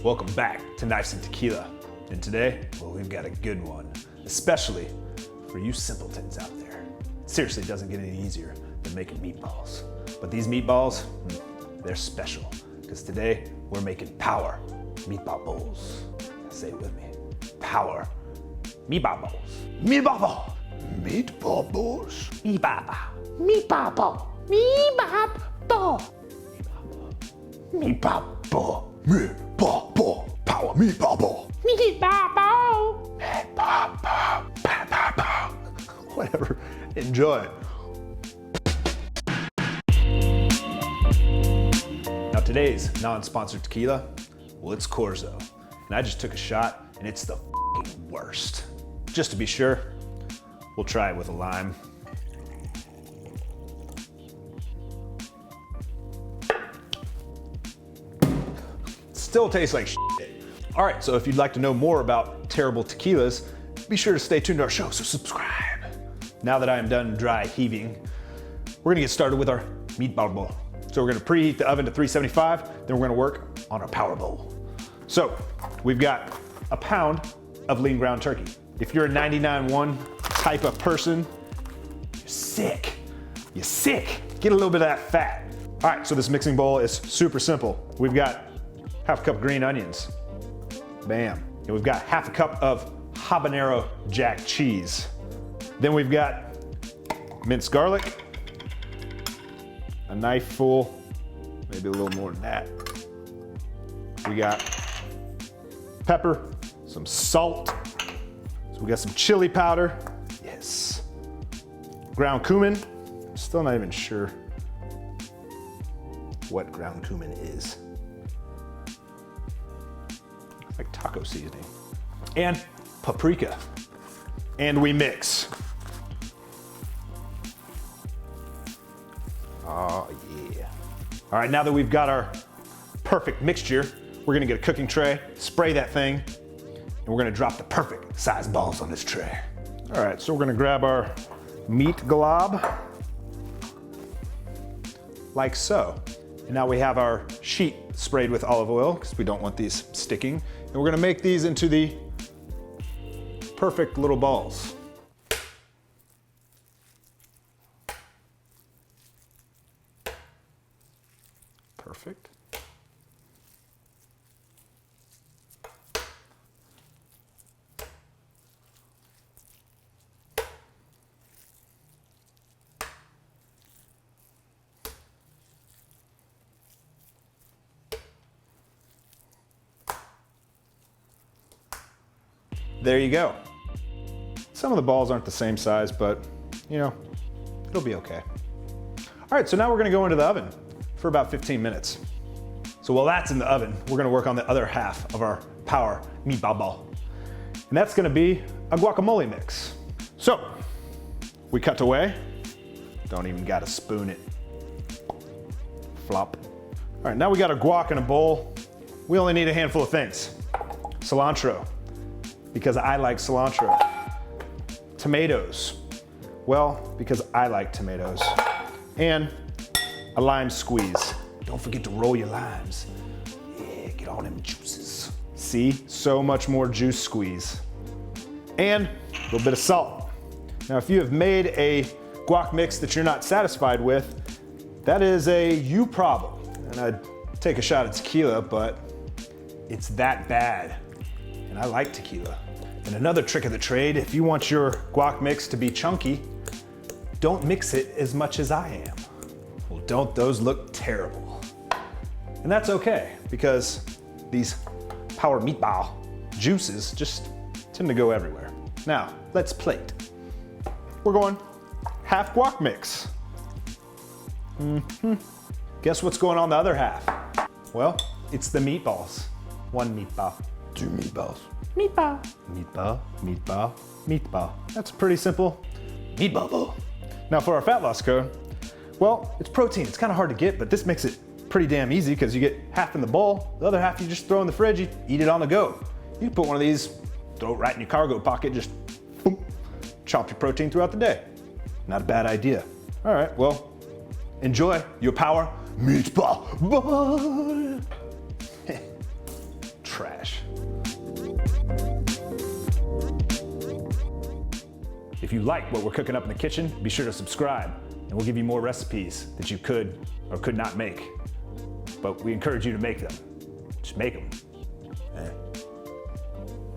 Welcome back to Knives and Tequila. And today, well, we've got a good one, especially for you simpletons out there. Seriously, it doesn't get any easier than making meatballs. But these meatballs, they're special, because today we're making power meatball bowls. Say it with me, power meatball bowls. Meatball ball. Meatball bowls. Meatball ball. Meatball ball. Meatball ball. Meatball ball. Meatball ball. Power meatball ball. Meatball ball. Meatball ball. Meatball ball. Whatever. Enjoy. Now today's non-sponsored tequila, well, it's Corzo. And I just took a shot and it's the f***ing worst. Just to be sure, we'll try it with a lime. Still tastes like shit. All right, so if you'd like to know more about terrible tequilas, be sure to stay tuned to our show, so subscribe. Now that I am done dry heaving, we're gonna get started with our meatball bowl. So we're gonna preheat the oven to 375, then we're gonna work on our power bowl. So we've got a pound of lean ground turkey. If you're a 99.1 type of person, you're sick. You're sick. Get a little bit of that fat. All right, so this mixing bowl is super simple. We've got half a cup of green onions. Bam. And we've got half a cup of habanero jack cheese. Then we've got minced garlic, a knife full, maybe a little more than that. We got pepper, some salt. So we got some chili powder. Yes. Ground cumin. Still not even sure what ground cumin is. It's like taco seasoning. And paprika. And we mix. Oh yeah. All right, now that we've got our perfect mixture, we're gonna get a cooking tray, spray that thing, and we're gonna drop the perfect size balls on this tray. All right, so we're gonna grab our meat glob, like so. And now we have our sheet sprayed with olive oil, because we don't want these sticking. And we're gonna make these into the perfect little balls. Perfect. There you go. Some of the balls aren't the same size, but you know, it'll be okay. All right, so now we're gonna go into the oven for about 15 minutes. So while that's in the oven, we're gonna work on the other half of our power meatball ball. And that's gonna be a guacamole mix. So we cut away. Don't even gotta spoon it. Flop. All right, now we got our guac in a bowl. We only need a handful of things. Cilantro, because I like cilantro. Tomatoes, well, because I like tomatoes. And a lime squeeze. Don't forget to roll your limes. Yeah, get all them juices. See, so much more juice squeeze. And a little bit of salt. Now, if you have made a guac mix that you're not satisfied with, that is a you problem. And I'd take a shot at tequila, but it's that bad. And I like tequila. And another trick of the trade, if you want your guac mix to be chunky, don't mix it as much as I am. Well, don't those look terrible? And that's okay, because these power meatball juices just tend to go everywhere. Now, let's plate. We're going half guac mix. Guess what's going on the other half? Well, it's the meatballs. One meatball. Two meatballs. Meatball. Meatball, meatball, meatball. That's pretty simple. Meatball bowl. Now for our fat loss code, well, it's protein. It's kind of hard to get, but this makes it pretty damn easy because you get half in the bowl, the other half you just throw in the fridge, you eat it on the go. You can put one of these, throw it right in your cargo pocket, just boom, chop your protein throughout the day. Not a bad idea. All right, well, enjoy your power meatball bowl. trash. If you like what we're cooking up in the kitchen, be sure to subscribe, and we'll give you more recipes that you could or could not make. But we encourage you to make them. Just make them.